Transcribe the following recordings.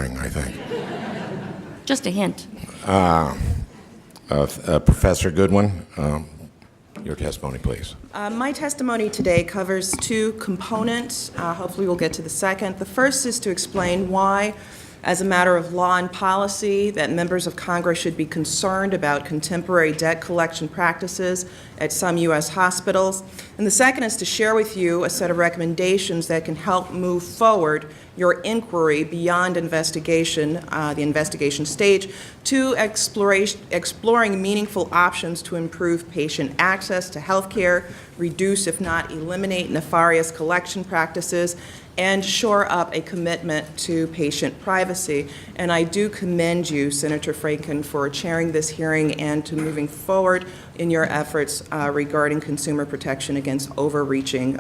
I think. Just a hint. Professor Goodwin, your testimony, please. My testimony today covers two components. Hopefully we'll get to the second. The first is to explain why, as a matter of law and policy, that members of Congress should be concerned about contemporary debt collection practices at some U.S. hospitals. And the second is to share with you a set of recommendations that can help move forward your inquiry beyond investigation, the investigation stage, to exploring meaningful options to improve patient access to health care, reduce, if not eliminate, nefarious collection practices, and shore up a commitment to patient privacy. And I do commend you, Senator Franken, for chairing this hearing and to moving forward in your efforts regarding consumer protection against overreaching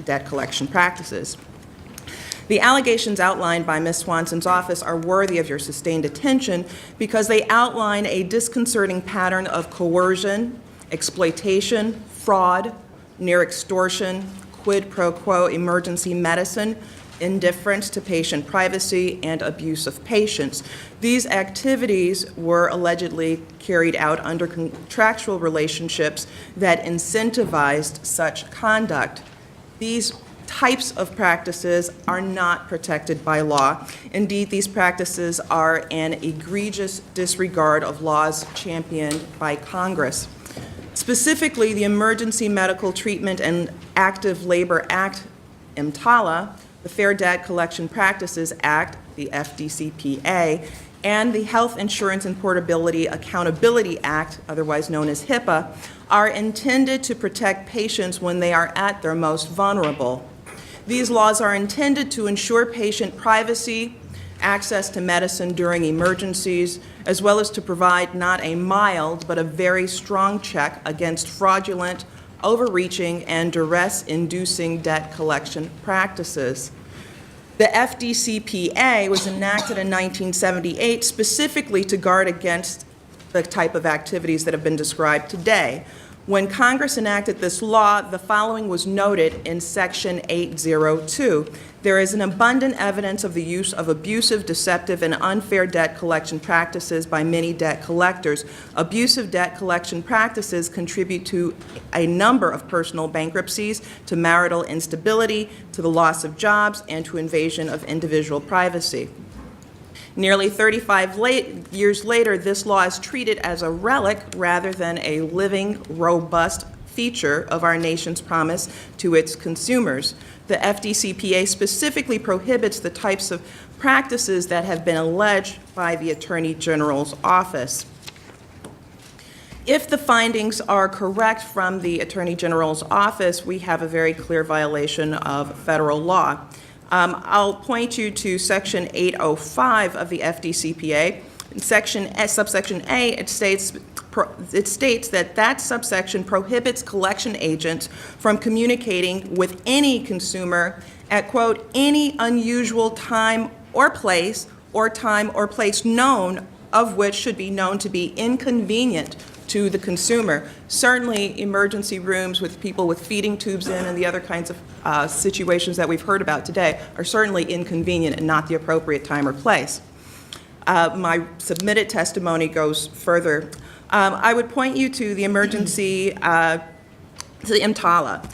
debt collection practices. The allegations outlined by Ms. Swanson's office are worthy of your sustained attention because they outline a disconcerting pattern of coercion, exploitation, fraud, near extortion, quid pro quo emergency medicine, indifference to patient privacy, and abuse of patients. These activities were allegedly carried out under contractual relationships that incentivized such conduct. These types of practices are not protected by law. Indeed, these practices are an egregious disregard of laws championed by Congress. Specifically, the Emergency Medical Treatment and Active Labor Act, EMTALA, the Fair Debt Collection Practices Act, the FDCPA, and the Health Insurance and Portability Accountability Act, otherwise known as HIPAA, are intended to protect patients when they are at their most vulnerable. These laws are intended to ensure patient privacy, access to medicine during emergencies, as well as to provide not a mild but a very strong check against fraudulent, overreaching, and duress-inducing debt collection practices. The FDCPA was enacted in 1978 specifically to guard against the type of activities that have been described today. When Congress enacted this law, the following was noted in Section 802. There is an abundant evidence of the use of abusive, deceptive, and unfair debt collection practices by many debt collectors. Abusive debt collection practices contribute to a number of personal bankruptcies, to marital instability, to the loss of jobs, and to invasion of individual privacy. Nearly 35 years later, this law is treated as a relic rather than a living, robust feature of our nation's promise to its consumers. The FDCPA specifically prohibits the types of practices that have been alleged by the Attorney General's office. If the findings are correct from the Attorney General's office, we have a very clear violation of federal law. I'll point you to Section 805 of the FDCPA. In subsection A, it states that subsection prohibits collection agents from communicating with any consumer at, quote, any unusual time or place known of which should be known to be inconvenient to the consumer. Certainly, emergency rooms with people with feeding tubes in and the other kinds of situations that we've heard about today are certainly inconvenient and not the appropriate time or place. My submitted testimony goes further. I would point you to the emergency, to the EMTALA.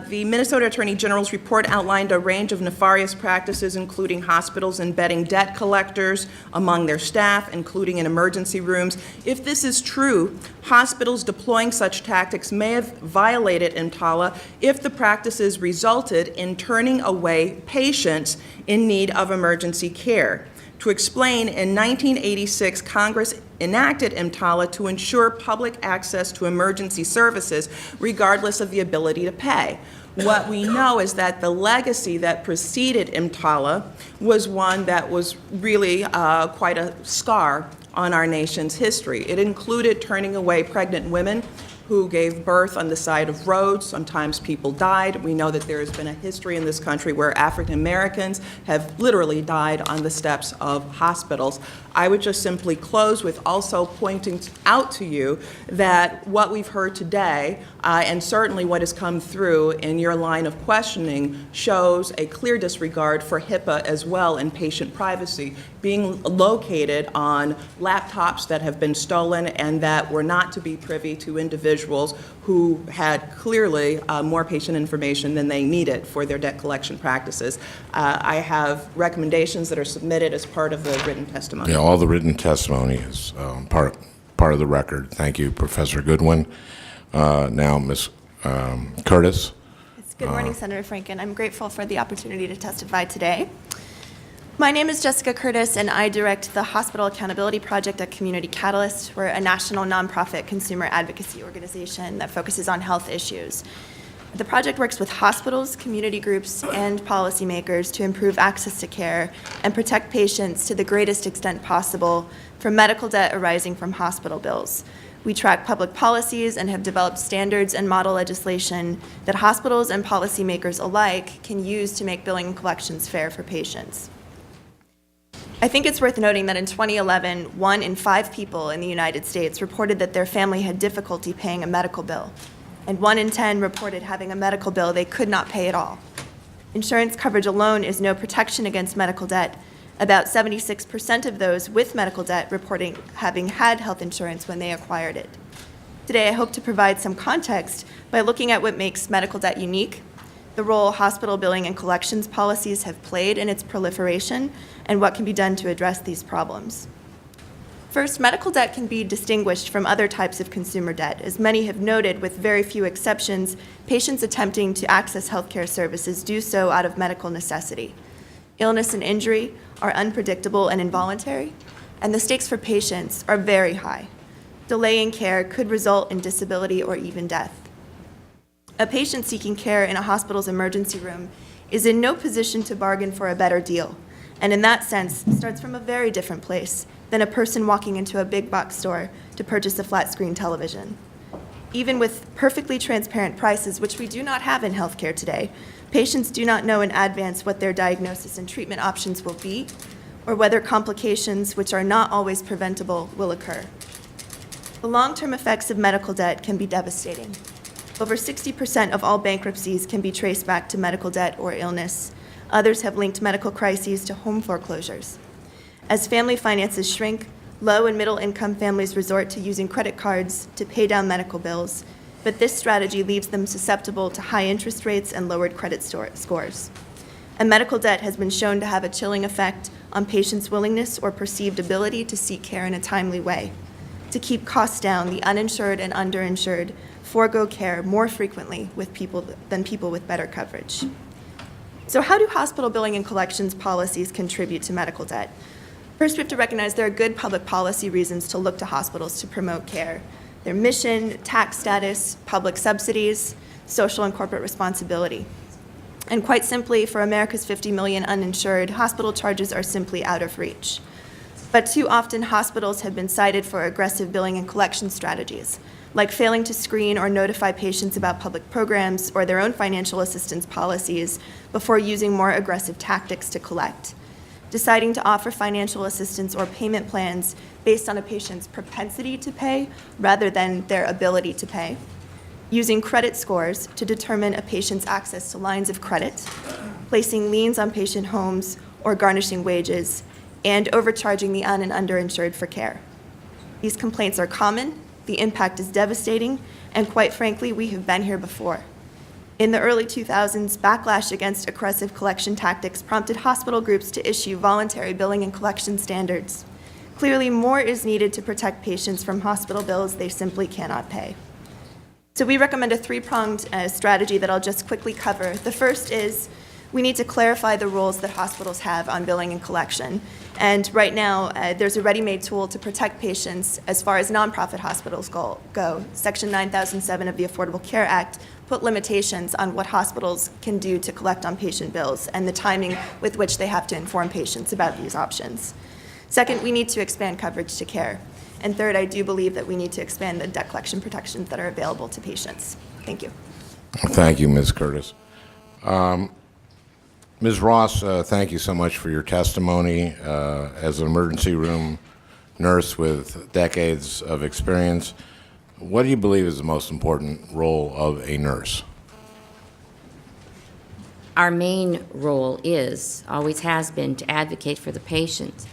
The Minnesota Attorney General's report outlined a range of nefarious practices, including hospitals embedding debt collectors among their staff, including in emergency rooms. If this is true, hospitals deploying such tactics may have violated EMTALA if the practices resulted in turning away patients in need of emergency care. To explain, in 1986, Congress enacted EMTALA to ensure public access to emergency services regardless of the ability to pay. What we know is that the legacy that preceded EMTALA was one that was really quite a scar on our nation's history. It included turning away pregnant women who gave birth on the side of roads. Sometimes people died. We know that there has been a history in this country where African Americans have literally died on the steps of hospitals. I would just simply close with also pointing out to you that what we've heard today, and certainly what has come through in your line of questioning, shows a clear disregard for HIPAA as well and patient privacy, being located on laptops that have been stolen and that were not to be privy to individuals who had clearly more patient information than they needed for their debt collection practices. I have recommendations that are submitted as part of the written testimony. Yeah, all the written testimony is part of the record. Thank you, Professor Goodwin. Now, Ms. Curtis. Good morning, Senator Franken. I'm grateful for the opportunity to testify today. My name is Jessica Curtis, and I direct the Hospital Accountability Project at Community Catalyst. We're a national nonprofit consumer advocacy organization that focuses on health issues. The project works with hospitals, community groups, and policymakers to improve access to care and protect patients to the greatest extent possible from medical debt arising from hospital bills. We track public policies and have developed standards and model legislation that hospitals and policymakers alike can use to make billing and collections fair for patients. I think it's worth noting that in 2011, 1 in 5 people in the United States reported that their family had difficulty paying a medical bill, and 1 in 10 reported having a medical bill they could not pay at all. Insurance coverage alone is no protection against medical debt. About 76% of those with medical debt reporting having had health insurance when they acquired it. Today, I hope to provide some context by looking at what makes medical debt unique, the role hospital billing and collections policies have played in its proliferation, and what can be done to address these problems. First, medical debt can be distinguished from other types of consumer debt. As many have noted, with very few exceptions, patients attempting to access healthcare services do so out of medical necessity. Illness and injury are unpredictable and involuntary, and the stakes for patients are very high. Delaying care could result in disability or even death. A patient seeking care in a hospital's emergency room is in no position to bargain for a better deal, and in that sense starts from a very different place than a person walking into a big box store to purchase a flat screen television. Even with perfectly transparent prices, which we do not have in healthcare today, patients do not know in advance what their diagnosis and treatment options will be, or whether complications, which are not always preventable, will occur. The long-term effects of medical debt can be devastating. Over 60% of all bankruptcies can be traced back to medical debt or illness. Others have linked medical crises to home foreclosures. As family finances shrink, low and middle income families resort to using credit cards to pay down medical bills, but this strategy leaves them susceptible to high interest rates and lowered credit scores. And medical debt has been shown to have a chilling effect on patients' willingness or perceived ability to seek care in a timely way. To keep costs down, the uninsured and underinsured forego care more frequently than people with better coverage. So how do hospital billing and collections policies contribute to medical debt? First, we have to recognize there are good public policy reasons to look to hospitals to promote care. Their mission, tax status, public subsidies, social and corporate responsibility. And quite simply, for America's 50 million uninsured, hospital charges are simply out of reach. But too often, hospitals have been cited for aggressive billing and collection strategies, like failing to screen or notify patients about public programs or their own financial assistance policies before using more aggressive tactics to collect. Deciding to offer financial assistance or payment plans based on a patient's propensity to pay rather than their ability to pay. Using credit scores to determine a patient's access to lines of credit, placing liens on patient homes or garnishing wages, and overcharging the un- and underinsured for care. These complaints are common, the impact is devastating, and quite frankly, we have been here before. In the early 2000s, backlash against aggressive collection tactics prompted hospital groups to issue voluntary billing and collection standards. Clearly, more is needed to protect patients from hospital bills they simply cannot pay. So we recommend a three-pronged strategy that I'll just quickly cover. The first is we need to clarify the roles that hospitals have on billing and collection. And right now, there's a ready-made tool to protect patients as far as nonprofit hospitals go. Section 9007 of the Affordable Care Act put limitations on what hospitals can do to collect on patient bills and the timing with which they have to inform patients about these options. Second, we need to expand coverage to care. And third, I do believe that we need to expand the debt collection protections that are available to patients. Thank you. Thank you, Ms. Curtis. Ms. Ross, thank you so much for your testimony. As an emergency room nurse with decades of experience, what do you believe is the most important role of a nurse? Our main role is, always has been, to advocate for the patient.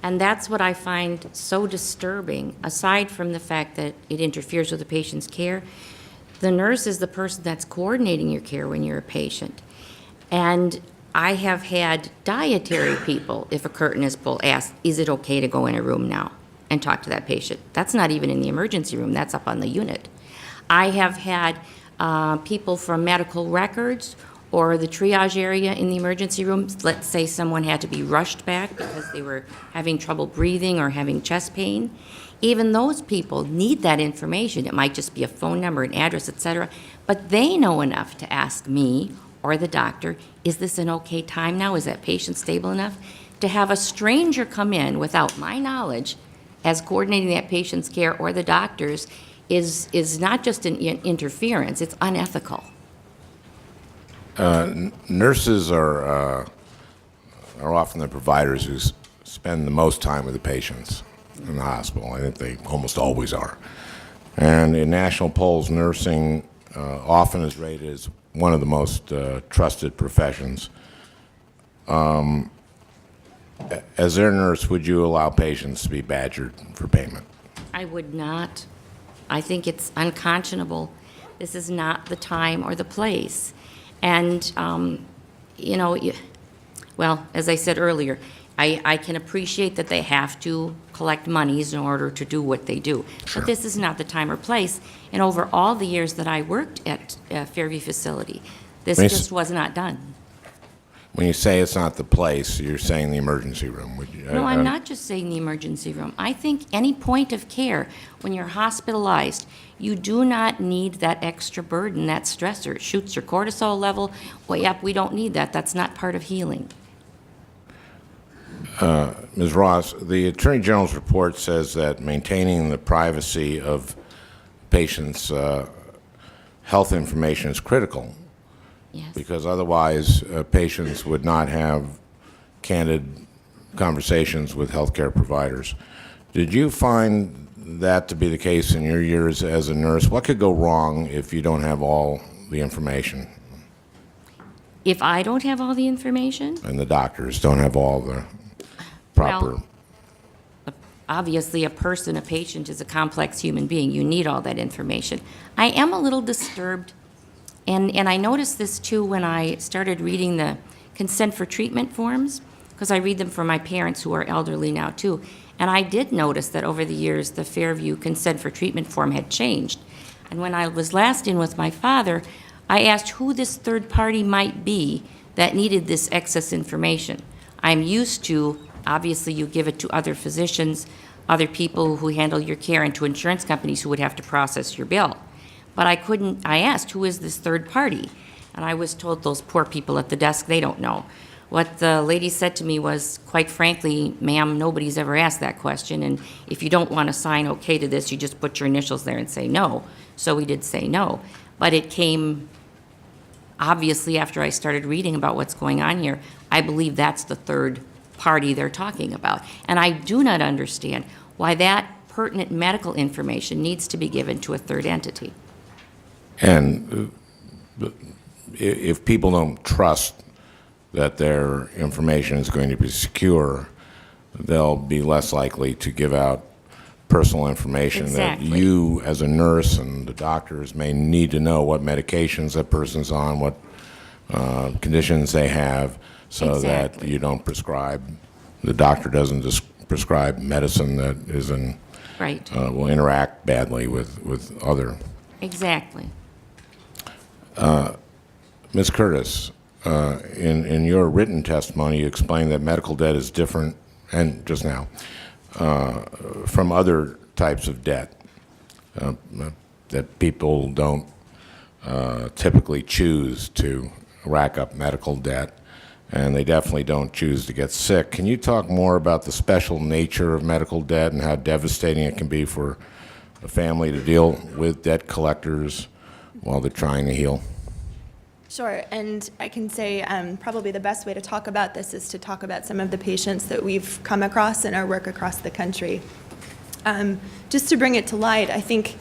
And that's what I find so disturbing, aside from the fact that it interferes with the patient's care. The nurse is the person that's coordinating your care when you're a patient. And I have had dietary people, if a curtain is pulled, ask, is it okay to go in a room now and talk to that patient? That's not even in the emergency room, that's up on the unit. I have had people from medical records or the triage area in the emergency room. Let's say someone had to be rushed back because they were having trouble breathing or having chest pain. Even those people need that information. It might just be a phone number, an address, etc. But they know enough to ask me or the doctor, is this an okay time now? Is that patient stable enough? To have a stranger come in without my knowledge as coordinating that patient's care or the doctor's is not just an interference, it's unethical. Nurses are often the providers who spend the most time with the patients in the hospital. I think they almost always are. And in national polls, nursing often is rated as one of the most trusted professions. As their nurse, would you allow patients to be badgered for payment? I would not. I think it's unconscionable. This is not the time or the place. And, well, as I said earlier, I can appreciate that they have to collect monies in order to do what they do. Sure. But this is not the time or place. And over all the years that I worked at Fairview facility, this just was not done. When you say it's not the place, you're saying the emergency room. Would you, No, I'm not just saying the emergency room. I think any point of care, when you're hospitalized, you do not need that extra burden, that stressor. It shoots your cortisol level way up. We don't need that. That's not part of healing. Ms. Ross, the Attorney General's report says that maintaining the privacy of patients' health information is critical. Yes. Because otherwise, patients would not have candid conversations with healthcare providers. Did you find that to be the case in your years as a nurse? What could go wrong if you don't have all the information? If I don't have all the information, And the doctors don't have all the proper... Well, obviously a person, a patient, is a complex human being. You need all that information. I am a little disturbed, and I noticed this too when I started reading the consent for treatment forms, because I read them for my parents who are elderly now too. And I did notice that over the years, the Fairview consent for treatment form had changed. And when I was last in with my father, I asked who this third party might be that needed this excess information. I'm used to, obviously you give it to other physicians, other people who handle your care, and to insurance companies who would have to process your bill. But I asked, who is this third party? And I was told those poor people at the desk, they don't know. What the lady said to me was, quite frankly, ma'am, nobody's ever asked that question, and if you don't want to sign okay to this, you just put your initials there and say no. So we did say no. But it came, obviously, after I started reading about what's going on here, I believe that's the third party they're talking about. And I do not understand why that pertinent medical information needs to be given to a third entity. And if people don't trust that their information is going to be secure, they'll be less likely to give out personal information Exactly. that you, as a nurse, and the doctors may need to know what medications that person's on, what conditions they have, so that Exactly. you don't prescribe, the doctor doesn't prescribe medicine that is Right. will interact badly with other. Exactly. Ms. Curtis, in your written testimony, you explained that medical debt is different, and just now, from other types of debt, that people don't typically choose to rack up medical debt. and they definitely don't choose to get sick. Can you talk more about the special nature of medical debt and how devastating it can be for a family to deal with debt collectors while they're trying to heal? Sure, and I can say probably the best way to talk about this is to talk about some of the patients that we've come across in our work across the country. Just to bring it to light, I think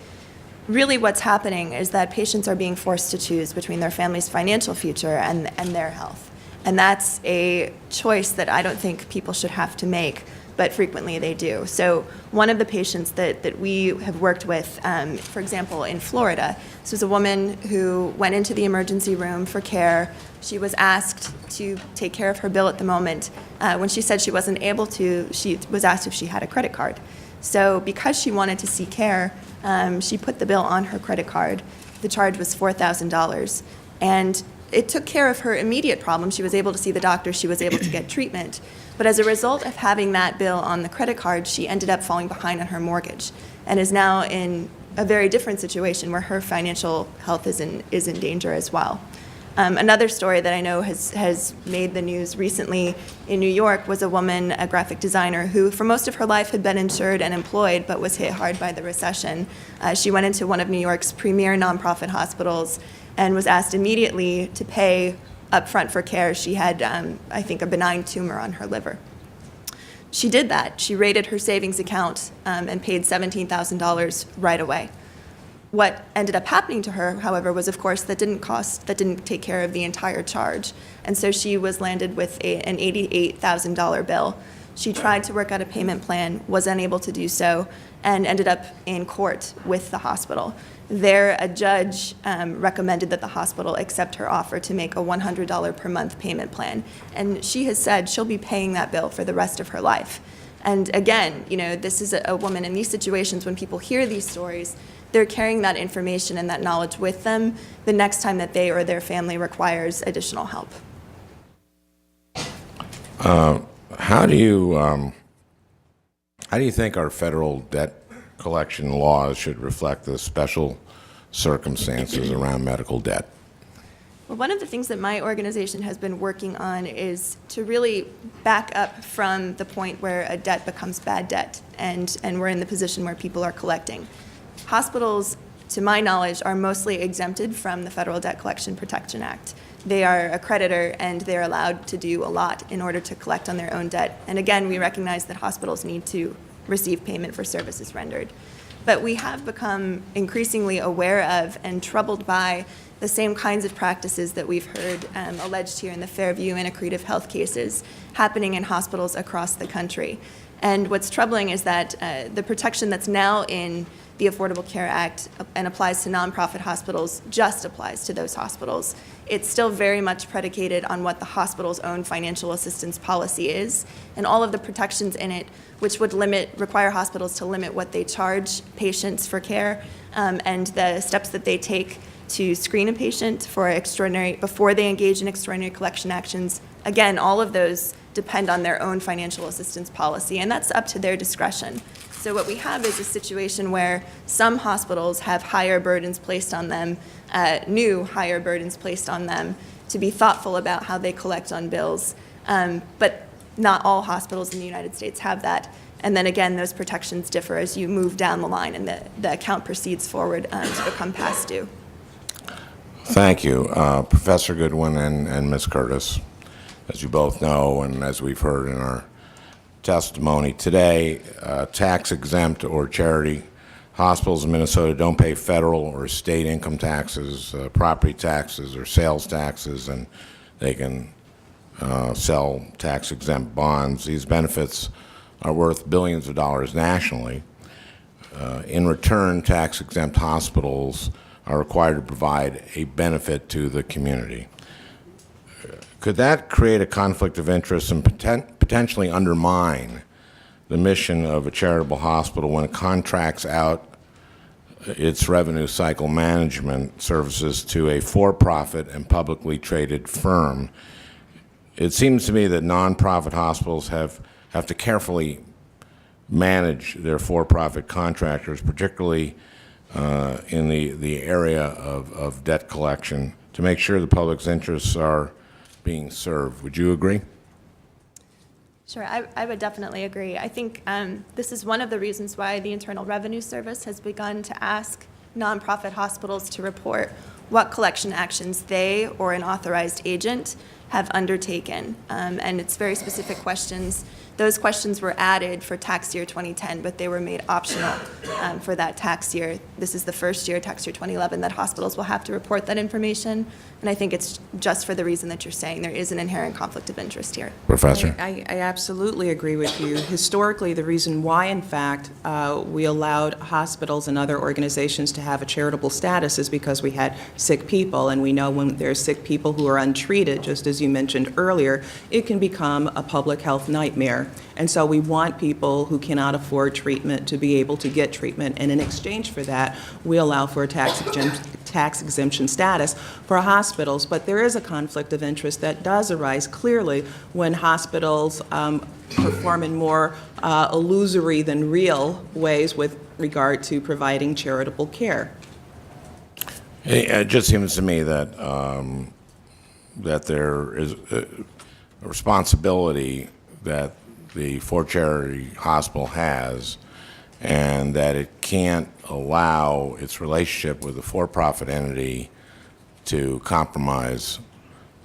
really what's happening is that patients are being forced to choose between their family's financial future and their health. And that's a choice that I don't think people should have to make, but frequently they do. So one of the patients that we have worked with, for example, in Florida, this was a woman who went into the emergency room for care. She was asked to take care of her bill at the moment. When she said she wasn't able to, she was asked if she had a credit card. So because she wanted to seek care, she put the bill on her credit card. The charge was $4,000. And it took care of her immediate problem. She was able to see the doctor. She was able to get treatment. But as a result of having that bill on the credit card, she ended up falling behind on her mortgage and is now in a very different situation where her financial health is in danger as well. Another story that I know has made the news recently in New York was a woman, a graphic designer, who for most of her life had been insured and employed but was hit hard by the recession. She went into one of New York's premier nonprofit hospitals and was asked immediately to pay upfront for care. She had, I think, a benign tumor on her liver. She did that. She raided her savings account and paid $17,000 right away. What ended up happening to her, however, was, of course, that didn't take care of the entire charge. And so she was landed with an $88,000 bill. She tried to work out a payment plan, was unable to do so, and ended up in court with the hospital. There, a judge recommended that the hospital accept her offer to make a $100 per month payment plan. And she has said she'll be paying that bill for the rest of her life. And again, this is a woman in these situations, when people hear these stories, they're carrying that information and that knowledge with them the next time that they or their family requires additional help. How do you think our federal debt collection laws should reflect the special circumstances around medical debt? Well, one of the things that my organization has been working on is to really back up from the point where a debt becomes bad debt and we're in the position where people are collecting. Hospitals, to my knowledge, are mostly exempted from the Federal Debt Collection Protection Act. They are a creditor and they're allowed to do a lot in order to collect on their own debt. And again, we recognize that hospitals need to receive payment for services rendered. But we have become increasingly aware of and troubled by the same kinds of practices that we've heard alleged here in the Fairview and Accretive health cases happening in hospitals across the country. And what's troubling is that the protection that's now in the Affordable Care Act and applies to nonprofit hospitals just applies to those hospitals. It's still very much predicated on what the hospital's own financial assistance policy is, and all of the protections in it, which would require hospitals to limit what they charge patients for care, and the steps that they take to screen a patient for before they engage in extraordinary collection actions. Again, all of those depend on their own financial assistance policy, and that's up to their discretion. So what we have is a situation where some hospitals have higher burdens placed on them, new higher burdens placed on them to be thoughtful about how they collect on bills. But not all hospitals in the United States have that. And then again, those protections differ as you move down the line and the account proceeds forward to become past due. Thank you. Professor Goodwin and Ms. Curtis, as you both know, and as we've heard in our testimony today, tax-exempt or charity hospitals in Minnesota don't pay federal or state income taxes, property taxes, or sales taxes, and they can sell tax-exempt bonds. These benefits are worth billions of dollars nationally. In return, tax-exempt hospitals are required to provide a benefit to the community. Could that create a conflict of interest and potentially undermine the mission of a charitable hospital when it contracts out its revenue cycle management services to a for-profit and publicly traded firm? It seems to me that nonprofit hospitals have to carefully manage their for-profit contractors, particularly in the area of debt collection, to make sure the public's interests are being served. Would you agree? Sure, I would definitely agree. I think this is one of the reasons why the Internal Revenue Service has begun to ask nonprofit hospitals to report what collection actions they or an authorized agent have undertaken. And it's very specific questions. Those questions were added for tax year 2010, but they were made optional for that tax year. This is the first year, tax year 2011, that hospitals will have to report that information. And I think it's just for the reason that you're saying. There is an inherent conflict of interest here. Professor? I absolutely agree with you. Historically, the reason why, in fact, we allowed hospitals and other organizations to have a charitable status is because we had sick people, and we know when there's sick people who are untreated, just as you mentioned earlier, it can become a public health nightmare. And so we want people who cannot afford treatment to be able to get treatment, and in exchange for that, we allow for a tax exemption status for hospitals. But there is a conflict of interest that does arise clearly when hospitals perform in more illusory than real ways with regard to providing charitable care. It just seems to me that that there is a responsibility that the for charity hospital has, and that it can't allow its relationship with a for-profit entity to compromise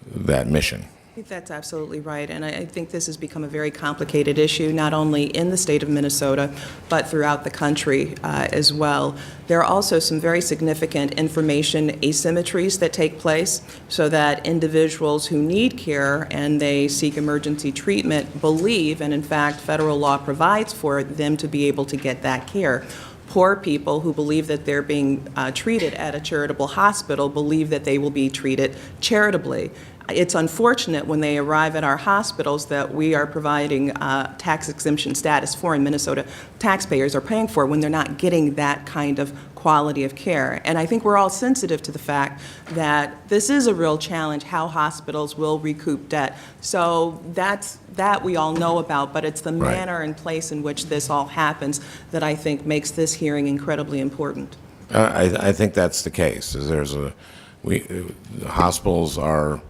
that mission. I think that's absolutely right, and I think this has become a very complicated issue, not only in the state of Minnesota, but throughout the country as well. There are also some very significant information asymmetries that take place, so that individuals who need care and they seek emergency treatment believe, and in fact, federal law provides for them to be able to get that care. Poor people who believe that they're being treated at a charitable hospital believe that they will be treated charitably. It's unfortunate when they arrive at our hospitals that we are providing tax exemption status for, and Minnesota taxpayers are paying for, when they're not getting that kind of quality of care. And I think we're all sensitive to the fact that this is a real challenge, how hospitals will recoup debt. So that we all know about, but it's the Right. manner and place in which this all happens that I think makes this hearing incredibly important. I think that's the case. The hospitals are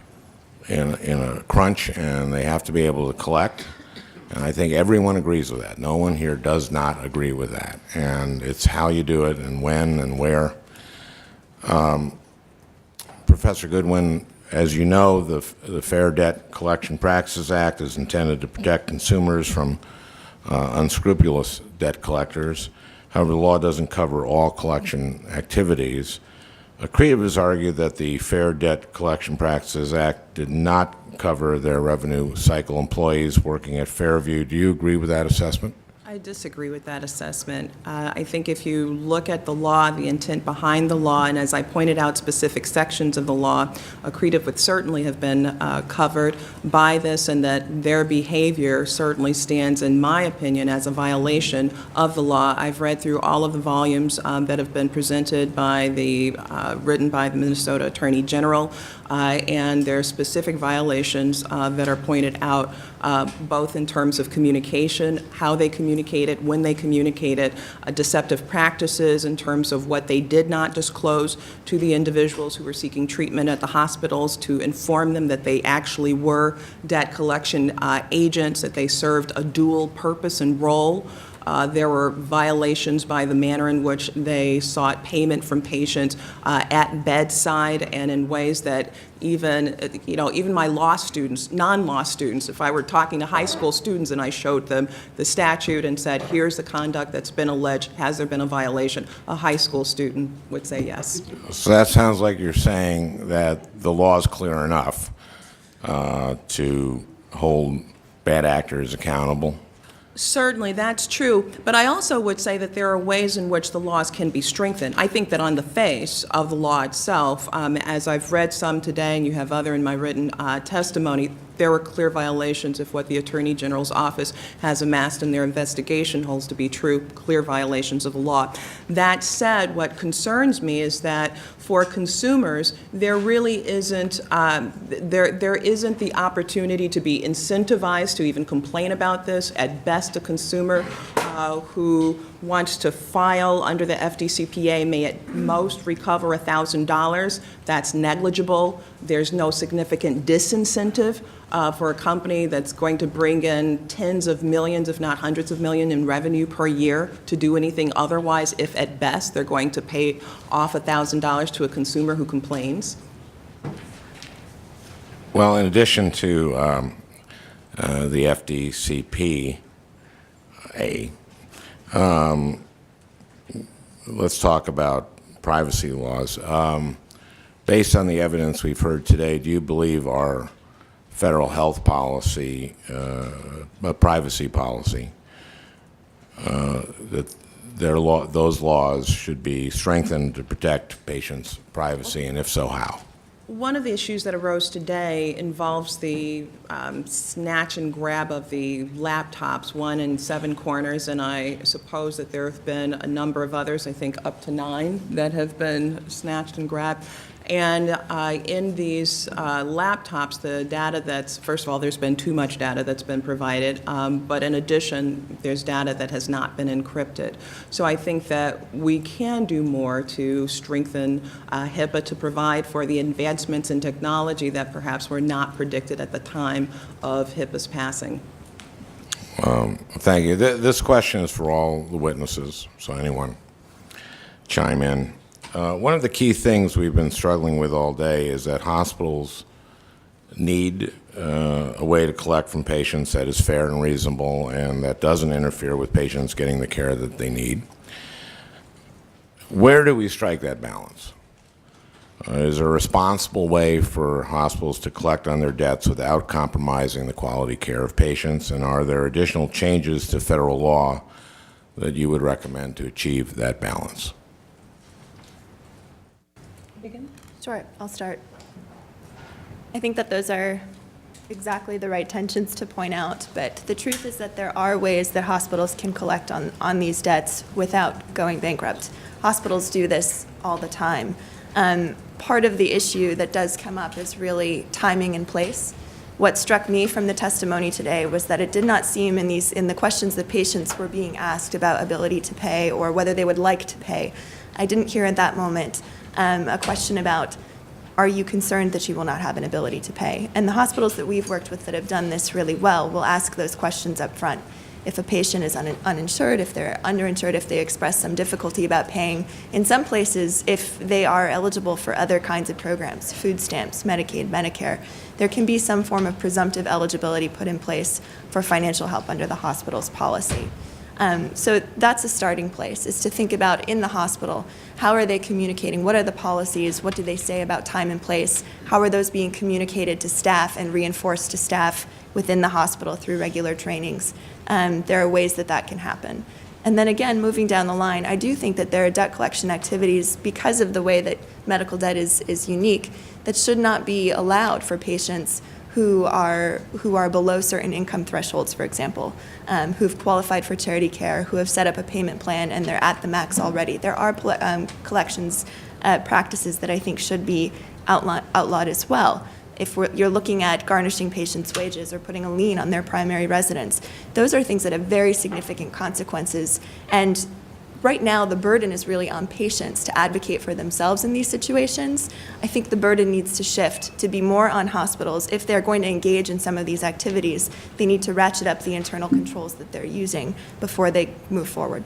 in a crunch, and they have to be able to collect. And I think everyone agrees with that. No one here does not agree with that. And it's how you do it, and when, and where. Professor Goodwin, as you know, the Fair Debt Collection Practices Act is intended to protect consumers from unscrupulous debt collectors. However, the law doesn't cover all collection activities. Accretive has argued that the Fair Debt Collection Practices Act did not cover their revenue cycle employees working at Fairview. Do you agree with that assessment? I disagree with that assessment. I think if you look at the law, the intent behind the law, and as I pointed out, specific sections of the law, Accretive would certainly have been covered by this, and that their behavior certainly stands, in my opinion, as a violation of the law. I've read through all of the volumes that have been presented by written by the Minnesota Attorney General, and there are specific violations that are pointed out, both in terms of communication, how they communicate it, when they communicate it, deceptive practices in terms of what they did not disclose to the individuals who were seeking treatment at the hospitals, to inform them that they actually were debt collection agents, that they served a dual purpose and role. There were violations by the manner in which they sought payment from patients at bedside, and in ways that even my law students, non-law students, if I were talking to high school students and I showed them the statute and said, here's the conduct that's been alleged, has there been a violation, a high school student would say yes. So that sounds like you're saying that the law is clear enough to hold bad actors accountable. Certainly, that's true, but I also would say that there are ways in which the laws can be strengthened. I think that on the face of the law itself, as I've read some today, and you have other in my written testimony, there were clear violations of what the Attorney General's office has amassed in their investigation holds to be true, clear violations of the law. That said, what concerns me is that for consumers, there really isn't there isn't the opportunity to be incentivized to even complain about this. At best, a consumer who wants to file under the FDCPA may at most recover $1,000. That's negligible. There's no significant disincentive for a company that's going to bring in tens of millions, if not hundreds of millions in revenue per year to do anything otherwise, if at best they're going to pay off $1,000 to a consumer who complains. Well, in addition to the FDCPA, let's talk about privacy laws. Based on the evidence we've heard today, do you believe our federal health policy, privacy policy, that those laws should be strengthened to protect patients' privacy, and if so, how? One of the issues that arose today involves the snatch and grab of the laptops, one in 7 corners, and I suppose that there have been a number of others, I think up to 9, that have been snatched and grabbed. And in these laptops, the data that's, first of all, there's been too much data that's been provided, but in addition, there's data that has not been encrypted. So I think that we can do more to strengthen HIPAA to provide for the advancements in technology that perhaps were not predicted at the time of HIPAA's passing. Thank you. This question is for all the witnesses, so anyone chime in. One of the key things we've been struggling with all day is that hospitals need a way to collect from patients that is fair and reasonable and that doesn't interfere with patients getting the care that they need. Where do we strike that balance? Is there a responsible way for hospitals to collect on their debts without compromising the quality care of patients? And are there additional changes to federal law that you would recommend to achieve that balance? Sure, I'll start. I think that those are exactly the right tensions to point out, but the truth is that there are ways that hospitals can collect on these debts without going bankrupt. Hospitals do this all the time. Part of the issue that does come up is really timing and place. What struck me from the testimony today was that it did not seem in the questions that patients were being asked about ability to pay or whether they would like to pay. I didn't hear at that moment a question about, are you concerned that you will not have an ability to pay? And the hospitals that we've worked with that have done this really well will ask those questions up front. If a patient is uninsured, if they're underinsured, if they express some difficulty about paying, in some places, if they are eligible for other kinds of programs, food stamps, Medicaid, Medicare, there can be some form of presumptive eligibility put in place for financial help under the hospital's policy. So that's a starting place, is to think about in the hospital, how are they communicating? What are the policies? What do they say about time and place? How are those being communicated to staff and reinforced to staff within the hospital through regular trainings? There are ways that that can happen. And then again, moving down the line, I do think that there are debt collection activities, because of the way that medical debt is unique, that should not be allowed for patients who are below certain income thresholds, for example, who've qualified for charity care, who have set up a payment plan, and they're at the max already. There are collections practices that I think should be outlawed as well. If you're looking at garnishing patients' wages or putting a lien on their primary residence, those are things that have very significant consequences. And right now, the burden is really on patients to advocate for themselves in these situations. I think the burden needs to shift to be more on hospitals. If they're going to engage in some of these activities, they need to ratchet up the internal controls that they're using before they move forward.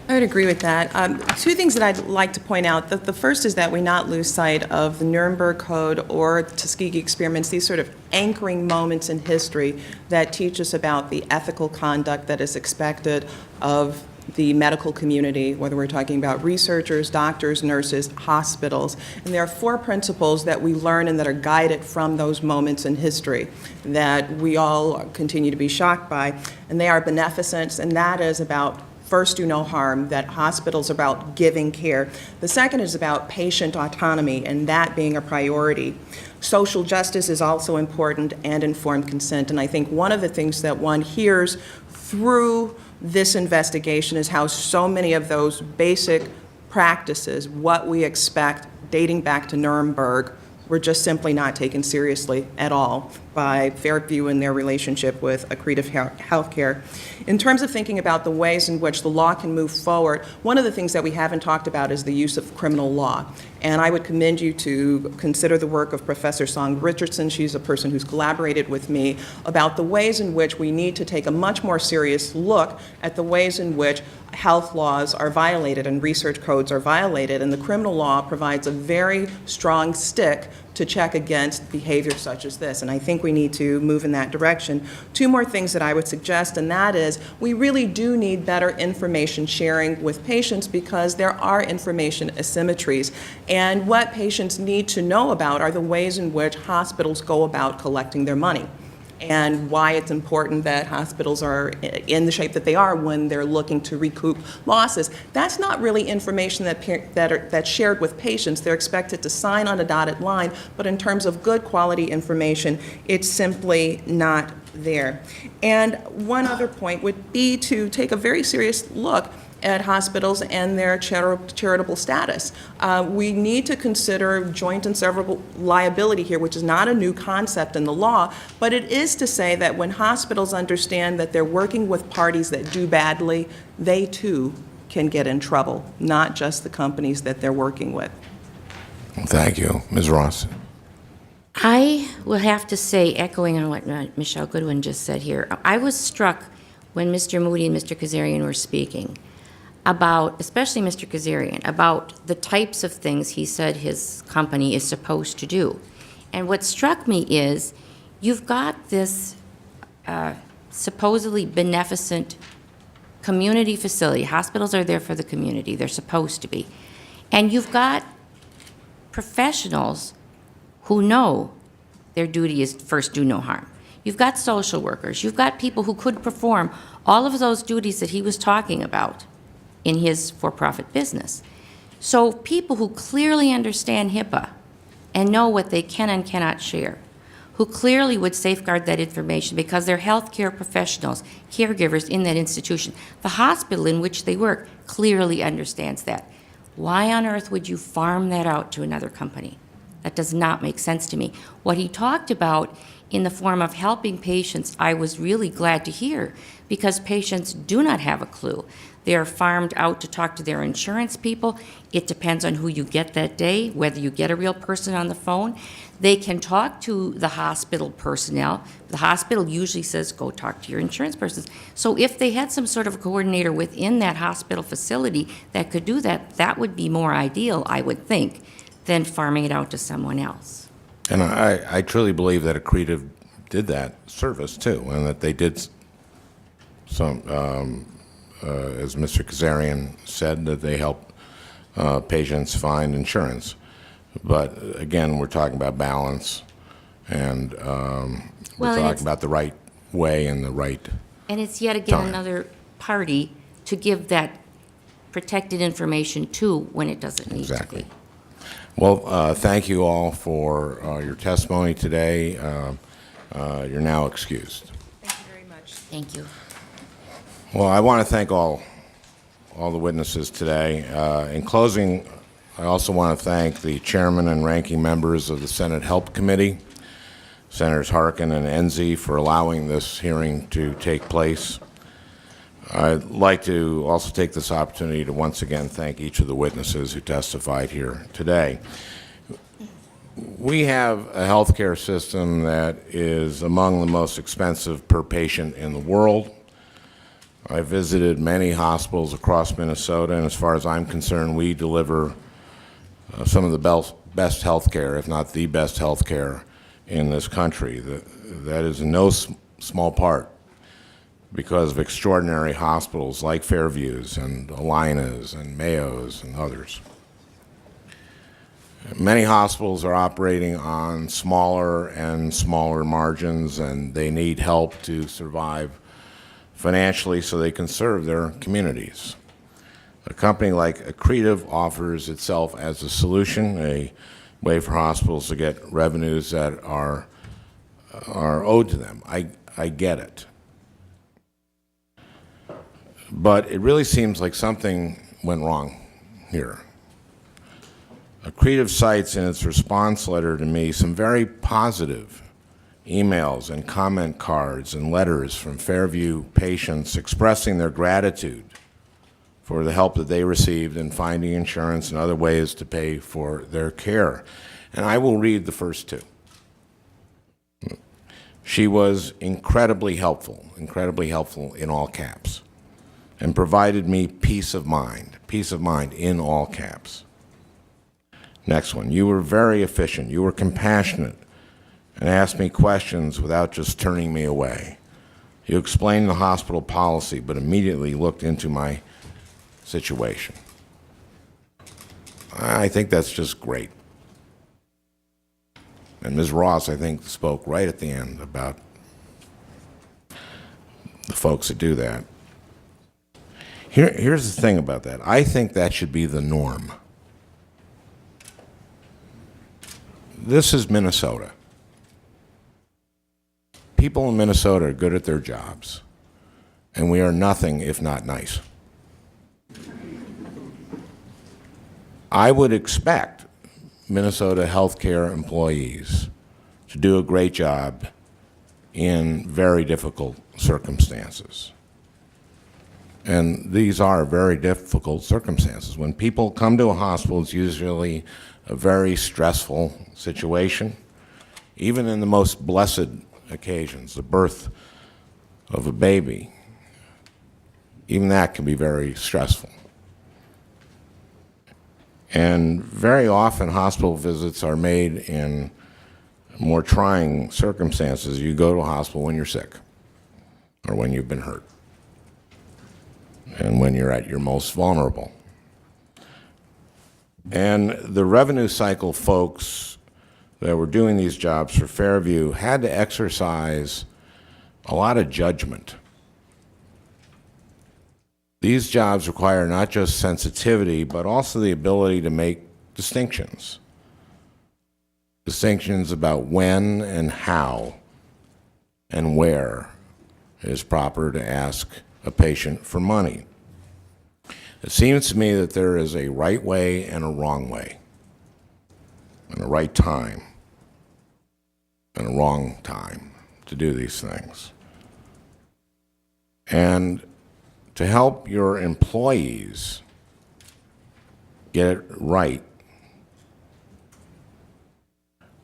I would agree with that. 2 things that I'd like to point out. The first is that we not lose sight of the Nuremberg Code or Tuskegee experiments, these sort of anchoring moments in history that teach us about the ethical conduct that is expected of the medical community, whether we're talking about researchers, doctors, nurses, hospitals. And there are 4 principles that we learn and that are guided from those moments in history that we all continue to be shocked by. And they are beneficence, and that is about first, do no harm, that hospitals are about giving care. The second is about patient autonomy, and that being a priority. Social justice is also important, and informed consent. And I think one of the things that one hears through this investigation is how so many of those basic practices, what we expect dating back to Nuremberg, were just simply not taken seriously at all by Fairview in their relationship with Accretive Healthcare. In terms of thinking about the ways in which the law can move forward, one of the things that we haven't talked about is the use of criminal law. And I would commend you to consider the work of Professor Song Richardson. She's a person who's collaborated with me about the ways in which we need to take a much more serious look at the ways in which health laws are violated and research codes are violated, and the criminal law provides a very strong stick to check against behavior such as this, and I think we need to move in that direction. Two more things that I would suggest, and that is we really do need better information sharing with patients because there are information asymmetries, and what patients need to know about are the ways in which hospitals go about collecting their money, and why it's important that hospitals are in the shape that they are when they're looking to recoup losses. That's not really information that's shared with patients. They're expected to sign on a dotted line, but in terms of good quality information, it's simply not there. And one other point would be to take a very serious look at hospitals and their charitable status. We need to consider joint and several liability here, which is not a new concept in the law, but it is to say that when hospitals understand that they're working with parties that do badly, they too can get in trouble, not just the companies that they're working with. Thank you. Ms. Ross. I will have to say, echoing on what Michele Goodwin just said here, I was struck when Mr. Moody and Mr. Kazarian were speaking about, especially Mr. Kazarian, about the types of things he said his company is supposed to do. And what struck me is you've got this supposedly beneficent community facility. Hospitals are there for the community. They're supposed to be. And you've got professionals who know their duty is first do no harm. You've got social workers. You've got people who could perform all of those duties that he was talking about in his for-profit business. So people who clearly understand HIPAA and know what they can and cannot share, who clearly would safeguard that information because they're healthcare professionals, caregivers in that institution. The hospital in which they work clearly understands that. Why on earth would you farm that out to another company? That does not make sense to me. What he talked about in the form of helping patients, I was really glad to hear because patients do not have a clue. They're farmed out to talk to their insurance people. It depends on who you get that day, whether you get a real person on the phone. They can talk to the hospital personnel. The hospital usually says, go talk to your insurance person. So if they had some sort of coordinator within that hospital facility that could do that, that would be more ideal, I would think, than farming it out to someone else. And I truly believe that Accretive did that service too, and that they did some, as Mr. Kazarian said, that they help patients find insurance. But again, we're talking about balance, and we're talking about the right way and the right And it's yet again time. another party to give that protected information to when it doesn't need Exactly. to be. Well, thank you all for your testimony today. You're now excused. Thank you very much. Thank you. Well, I want to thank all the witnesses today. In closing, I also want to thank the chairman and ranking members of the Senate Help Committee, Senators Harkin and Enzi, for allowing this hearing to take place. I'd like to also take this opportunity to once again thank each of the witnesses who testified here today. We have a healthcare system that is among the most expensive per patient in the world. I visited many hospitals across Minnesota, and as far as I'm concerned, we deliver some of the best health care, if not the best health care in this country. That is in no small part because of extraordinary hospitals like Fairview's and Alina's and Mayo's and others. Many hospitals are operating on smaller and smaller margins, and they need help to survive financially so they can serve their communities. A company like Accretive offers itself as a solution, a way for hospitals to get revenues that are owed to them. I get it. But it really seems like something went wrong here. Accretive cites in its response letter to me some very positive emails and comment cards and letters from Fairview patients expressing their gratitude for the help that they received in finding insurance and other ways to pay for their care. And I will read the first two. She was incredibly helpful in all caps, and provided me peace of mind in all caps. Next one, you were very efficient, you were compassionate, and asked me questions without just turning me away. You explained the hospital policy, but immediately looked into my situation. I think that's just great. And Ms. Ross, I think, spoke right at the end about the folks that do that. Here's the thing about that. I think that should be the norm. This is Minnesota. People in Minnesota are good at their jobs, and we are nothing if not nice. I would expect Minnesota healthcare employees to do a great job in very difficult circumstances. And these are very difficult circumstances. When people come to a hospital, it's usually a very stressful situation. Even in the most blessed occasions, the birth of a baby, even that can be very stressful. And very often hospital visits are made in more trying circumstances. You go to a hospital when you're sick or when you've been hurt and when you're at your most vulnerable. And the revenue cycle folks that were doing these jobs for Fairview had to exercise a lot of judgment. These jobs require not just sensitivity, but also the ability to make distinctions. Distinctions about when and how and where it is proper to ask a patient for money. It seems to me that there is a right way and a wrong way, and a right time and a wrong time to do these things. And to help your employees get it right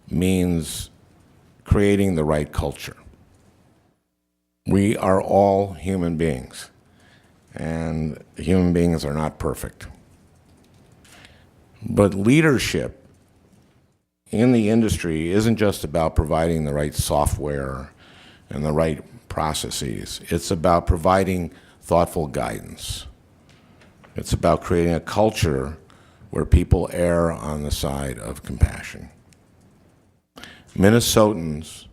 means creating the right culture. We are all human beings, and human beings are not perfect. But leadership in the industry isn't just about providing the right software and the right processes. It's about providing thoughtful guidance. It's about creating a culture where people err on the side of compassion. Minnesotans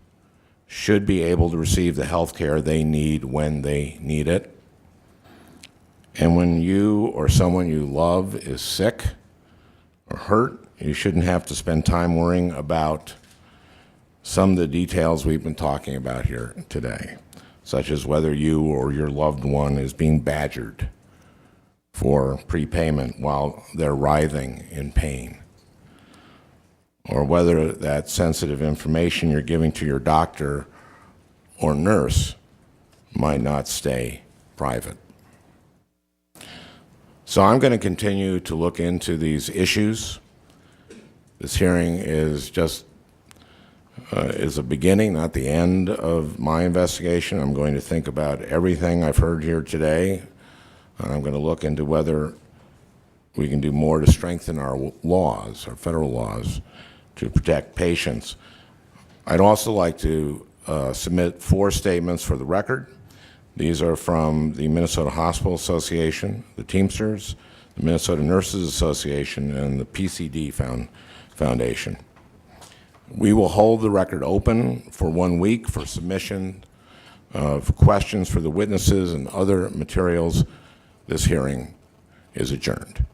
should be able to receive the health care they need when they need it. And when you or someone you love is sick or hurt, you shouldn't have to spend time worrying about some of the details we've been talking about here today, such as whether you or your loved one is being badgered for prepayment while they're writhing in pain, or whether that sensitive information you're giving to your doctor or nurse might not stay private. So I'm going to continue to look into these issues. This hearing is just is a beginning, not the end of my investigation. I'm going to think about everything I've heard here today, and I'm going to look into whether we can do more to strengthen our laws, our federal laws, to protect patients. I'd also like to submit 4 statements for the record. These are from the Minnesota Hospital Association, the Teamsters, the Minnesota Nurses Association, and the PCD Foundation. We will hold the record open for 1 week for submission of questions for the witnesses and other materials. This hearing is adjourned.